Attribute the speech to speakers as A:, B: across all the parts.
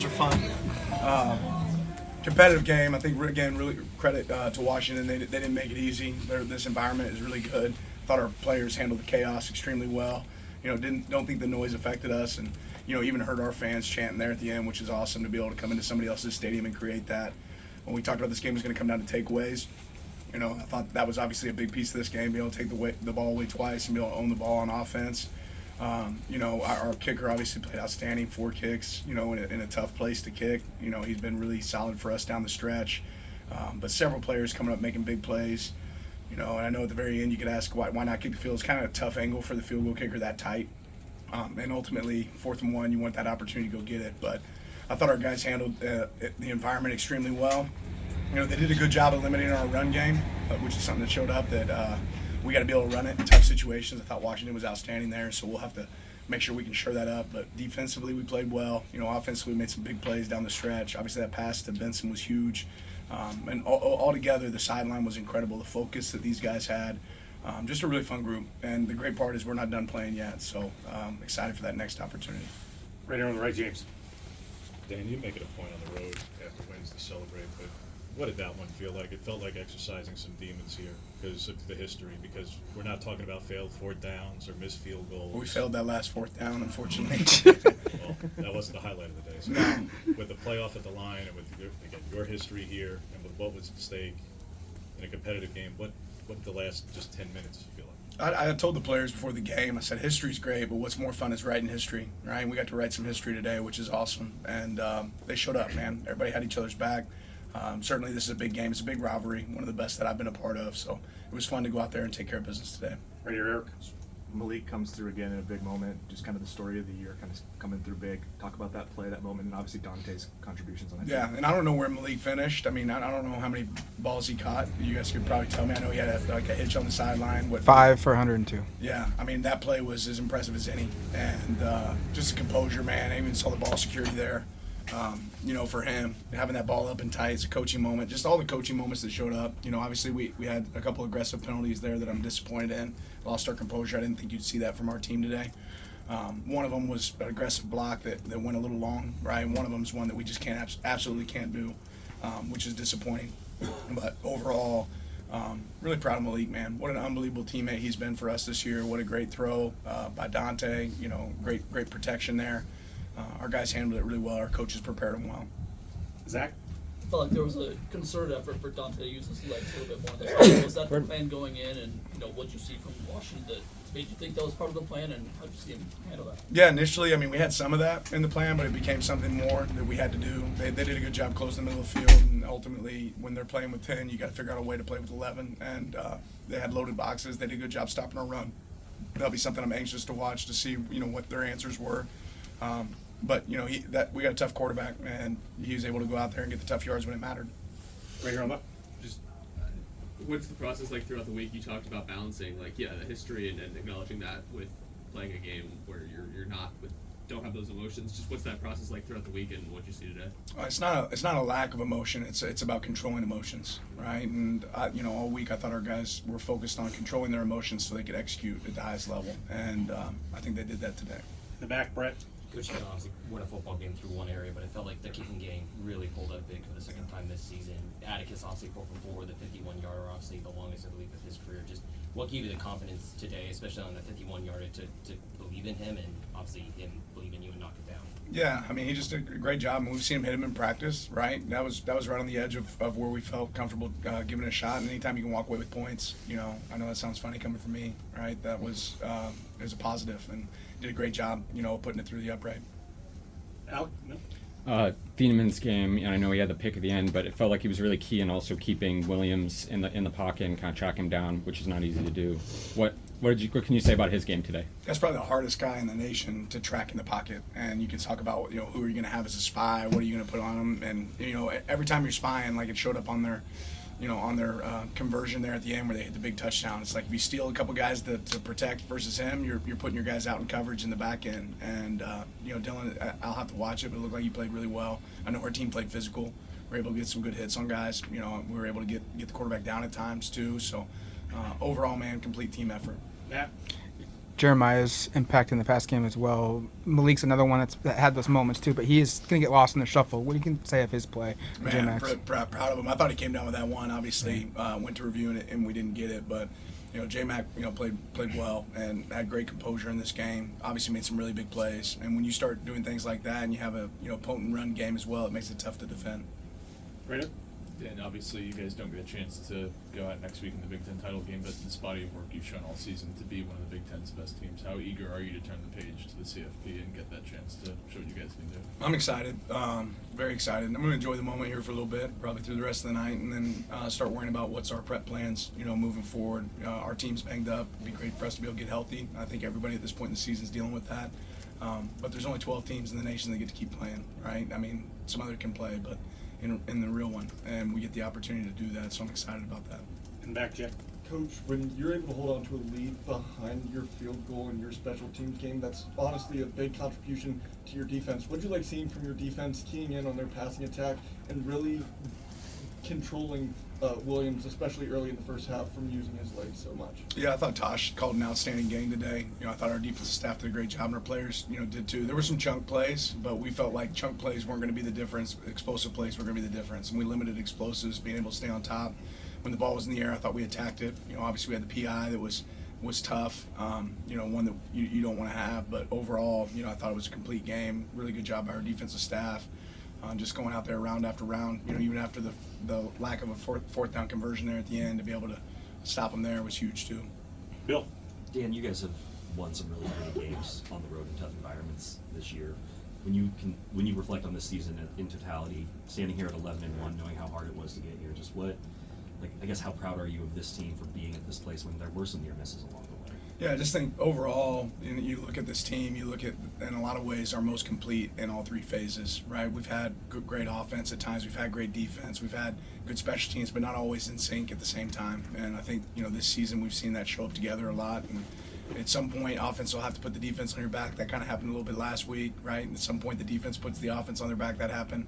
A: are fun. Uh, Competitive game. I think again, really credit to Washington. They didn't make it easy. This environment is really good. Thought our players handled the chaos extremely well. Don't think the noise affected us, and even heard our fans chanting there at the end, which is awesome to be able to come into somebody else's stadium and create that. When we talked about this game was going to come down to takeaways, I thought that was obviously a big piece of this game, being able to take the ball away twice and be able to own the ball on offense. Our kicker obviously played outstanding, 4 kicks, in a tough place to kick. He's been really solid for us down the stretch. But several players coming up making big plays. And I know at the very end you could ask why not kick the field. It's kind of a tough angle for the field goal kicker that tight. And ultimately, 4th and 1, you want that opportunity to go get it. But I thought our guys handled the environment extremely well. They did a good job of limiting our run game, which is something that showed up that we got to be able to run it in tough situations. I thought Washington was outstanding there, so we'll have to make sure we can shore that up. But defensively, we played well. Offensively, we made some big plays down the stretch. Obviously, that pass to Benson was huge. And altogether, the sideline was incredible. The focus that these guys had, just a really fun group. And the great part is we're not done playing yet, so excited for that next opportunity.
B: Right here on the right, James.
C: Dan, you make it a point on the road after wins to celebrate, but what did that one feel like? It felt like exercising some demons here because of the history, because we're not talking about failed 4th downs or missed field goals.
A: Well, we failed that last 4th down, unfortunately.
C: Well, that wasn't the highlight of the day. So with the playoff at the line and with your history here and with what was at stake in a competitive game, what did the last just 10 minutes feel like?
A: I told the players before the game, I said, history's great, but what's more fun is writing history, right? We got to write some history today, which is awesome. And they showed up, man. Everybody had each other's back. Certainly this is a big game. It's a big rivalry, one of the best that I've been a part of. So it was fun to go out there and take care of business today.
B: Right here, Eric.
D: Malik comes through again in a big moment, just kind of the story of the year, kind of coming through big. Talk about that play, that moment, and obviously Dante's contributions on that.
A: Yeah, and I don't know where Malik finished. I mean, I don't know how many balls he caught. You guys could probably tell me. I know he had a hitch on the sideline.
E: 5 for 102.
A: Yeah, I mean, that play was as impressive as any. And just the composure, man. I even saw the ball security there. For him, having that ball up and tight, it's a coaching moment. Just all the coaching moments that showed up. Obviously we had a couple aggressive penalties there that I'm disappointed in. Lost our composure. I didn't think you'd see that from our team today. One of them was an aggressive block that went a little long, right? One of them is one that we just absolutely can't do, which is disappointing. But overall, really proud of Malik, man. What an unbelievable teammate he's been for us this year. What a great throw by Dante. Great protection there. Our guys handled it really well. Our coaches prepared them well.
B: Zach.
F: I felt like there was a concerted effort for Dante to use his legs a little bit more. Was that the plan going in, and what you see from Washington that made you think that was part of the plan, and how did you see him handle that?
A: Yeah, initially, I mean, we had some of that in the plan, but it became something more that we had to do. They did a good job closing the middle of the field, and ultimately, when they're playing with 10, you got to figure out a way to play with 11. And they had loaded boxes. They did a good job stopping our run. That'll be something I'm anxious to watch to see, what their answers were. But we got a tough quarterback, and he was able to go out there and get the tough yards when it mattered.
B: Right here on left.
G: Just what's the process like throughout the week? You talked about balancing, the history and acknowledging that with playing a game where you're not don't have those emotions. Just what's that process like throughout the week, and what you see today?
A: It's not a lack of emotion. It's about controlling emotions, right? And all week I thought our guys were focused on controlling their emotions so they could execute at the highest level, and I think they did that today.
B: In the back, Brett.
H: Coach can obviously win a football game through one area, but it felt like the kicking game really pulled up big for the second time this season. Atticus obviously 4 for 4, the 51-yarder, obviously the longest, I believe, of his career. Just what gave you the confidence today, especially on the 51-yarder, to believe in him and obviously him believe in you and knock it down?
A: Yeah, I mean, he just did a great job, and we've seen him hit him in practice, right? That was right on the edge of where we felt comfortable giving it a shot. And anytime you can walk away with points, I know that sounds funny coming from me, right? That was it was a positive, and did a great job, putting it through the upright.
B: Alec? No?
I: Thienemann's game, I know he had the pick at the end, but it felt like he was really key in also keeping Williams in the pocket and kind of track him down, which is not easy to do. What can you say about his game today?
A: That's probably the hardest guy in the nation to track in the pocket. And you can talk about who are you going to have as a spy, what are you going to put on him, and every time you're spying, like it showed up on their conversion there at the end where they hit the big touchdown. It's like if you steal a couple guys to protect versus him, you're putting your guys out in coverage in the back end. And Dylan, I'll have to watch it, but it looked like he played really well. I know our team played physical. We were able to get some good hits on guys. We were able to get the quarterback down at times too. So overall, man, complete team effort.
B: Matt?
E: Jeremiah's impact in the past game as well. Malik's another one that had those moments too, but he is going to get lost in the shuffle. What do you say of his play,
A: Man,
E: J-Max?
A: proud of him. I thought he came down with that one. Obviously, went to reviewing it and we didn't get it, but J-Mac, played well and had great composure in this game. Obviously, made some really big plays. And when you start doing things like that, and you have a potent run game as well, it makes it tough to defend.
B: Rainer?
J: And obviously, you guys don't get a chance to go out next week in the Big Ten title game, but this body of work you've shown all season to be one of the Big Ten's best teams. How eager are you to turn the page to the CFP and get that chance to show what you guys can do?
A: I'm excited, very excited. I'm going to enjoy the moment here for a little bit, probably through the rest of the night, and then start worrying about what's our prep plans, moving forward. Our team's banged up. It'd be great for us to be able to get healthy. I think everybody at this point in the season is dealing with that. But there's only 12 teams in the nation that get to keep playing, right? I mean, some other can play, but in the real one, and we get the opportunity to do that, so I'm excited about that.
B: And back, Jack.
K: Coach, when you're able to hold on to a lead behind your field goal in your special teams game, that's honestly a big contribution to your defense. What do you like seeing from your defense, keying in on their passing attack, and really controlling Williams, especially early in the first half, from using his legs so much?
A: Yeah, I thought Tosh called an outstanding game today. I thought our defensive staff did a great job, and our players, did too. There were some chunk plays, but we felt like chunk plays weren't going to be the difference. Explosive plays were going to be the difference, and we limited explosives, being able to stay on top. When the ball was in the air, I thought we attacked it. Obviously we had the PI that was tough, one that you don't want to have. But overall, I thought it was a complete game. Really good job by our defensive staff. Just going out there round after round, even after the lack of a fourth down conversion there at the end, to be able to stop them there was huge too.
B: Bill?
L: Dan, you guys have won some really great games on the road in tough environments this year. When you reflect on this season in totality, standing here at 11-1, knowing how hard it was to get here, just I guess how proud are you of this team for being at this place when there were some near misses along the way?
A: Yeah, I just think overall, you look at this team, you look at, in a lot of ways, our most complete in all three phases, right? We've had great offense at times, we've had great defense, we've had good special teams, but not always in sync at the same time. And I think, this season we've seen that show up together a lot. And at some point, offense will have to put the defense on your back. That kind of happened a little bit last week, right? And at some point, the defense puts the offense on their back. That happened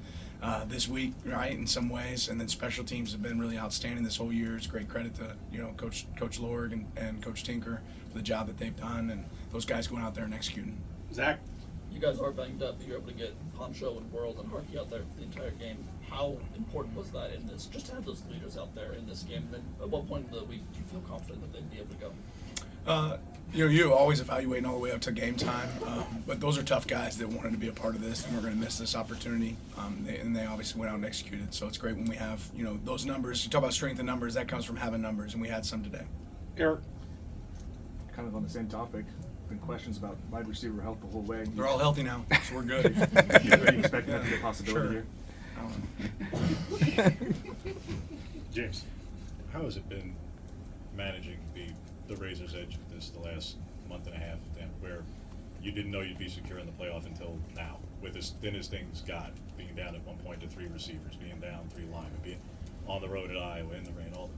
A: this week, right, in some ways. And then special teams have been really outstanding this whole year. It's great credit to, Coach Lorg and Coach Tinker for the job that they've done, and those guys going out there and executing.
B: Zach?
F: You guys are banged up, but you're able to get Poncho and World and Harkey out there for the entire game. How important was that in this, just to have those leaders out there in this game? And at what point in the week do you feel confident that they'd be able to go?
A: You always evaluating all the way up to game time, but those are tough guys that wanted to be a part of this, and we're going to miss this opportunity. And they obviously went out and executed. So it's great when we have those numbers. You talk about strength of numbers, that comes from having numbers, and we had some today.
B: Eric?
D: Kind of on the same topic. Been questions about wide receiver health the whole way.
A: They're all healthy now, so we're good.
D: Are you expecting that to be a possibility
A: Sure.
D: here?
C: James, how has it been managing the razor's edge of this the last month and a half, where you didn't know you'd be secure in the playoff until now, with as thin as things got, being down at one point to 3 receivers, being down 3 linemen, being on the road at Iowa in the rain, all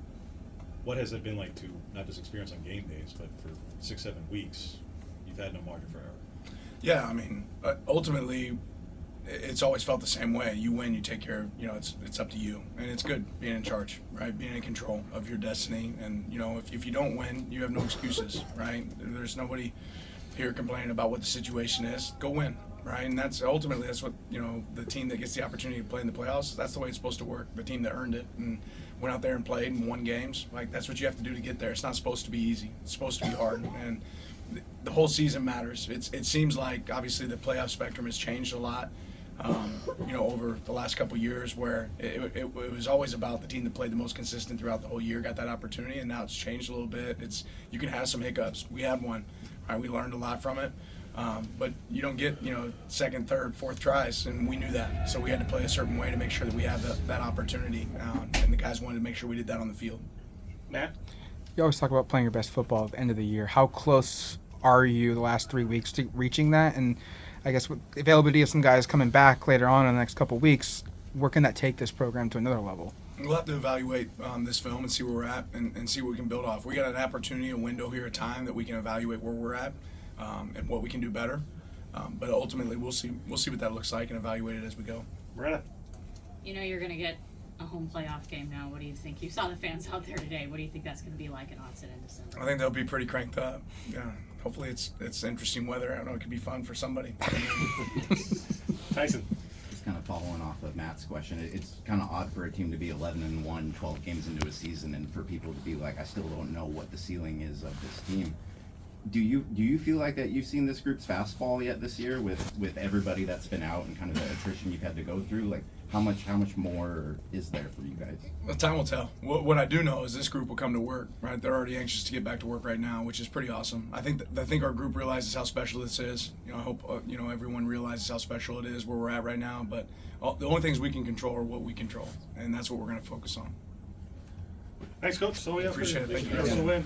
C: what has it been like to not just experience on game days, but for 6-7 weeks, you've had no margin for error?
A: Yeah, I mean, ultimately, it's always felt the same way. You win, you take care of, it's up to you. And it's good being in charge, right? Being in control of your destiny. And, if you don't win, you have no excuses, right? There's nobody here complaining about what the situation is. Go win, right? And that's what, the team that gets the opportunity to play in the playoffs, that's the way it's supposed to work. The team that earned it and went out there and played and won games, that's what you have to do to get there. It's not supposed to be easy. It's supposed to be hard. And the whole season matters. It seems like, obviously, the playoff spectrum has changed a lot. Over the last couple of years, where it was always about the team that played the most consistent throughout the whole year got that opportunity, and now it's changed a little bit. You can have some hiccups. We had one, right? We learned a lot from it, but you don't get second, third, fourth tries, and we knew that, so we had to play a certain way to make sure that we had that opportunity, and the guys wanted to make sure we did that on the field.
B: Matt?
E: You always talk about playing your best football at the end of the year. How close are you the last 3 weeks to reaching that? And I guess with the availability of some guys coming back later on in the next couple of weeks, where can that take this program to another level?
A: We'll have to evaluate this film and see where we're at and see what we can build off. We got an opportunity, a window here, a time that we can evaluate where we're at and what we can do better. But ultimately, we'll see what that looks like and evaluate it as we go.
B: Moretta?
M: You're going to get a home playoff game now. What do you think? You saw the fans out there today. What do you think that's going to be like in Austin in December?
A: I think they'll be pretty cranked up. Yeah, hopefully it's interesting weather. I don't know, it could be fun for somebody.
B: Tyson.
N: Just kind of following off of Matt's question, it's kind of odd for a team to be 11-1, 12 games into a season, and for people to be like, I still don't know what the ceiling is of this team. Do you feel like that you've seen this group's fastball yet this year with everybody that's been out and kind of the attrition you've had to go through? Like, how much more is there for you guys?
A: Well, time will tell. What I do know is this group will come to work, right? They're already anxious to get back to work right now, which is pretty awesome. I think our group realizes how special this is. You know, I hope everyone realizes how special it is where we're at right now. But the only things we can control are what we control, and that's what we're going to focus on.
B: Thanks, Coach. So we have
A: Appreciate it. Thank you.
B: Congrats on the win.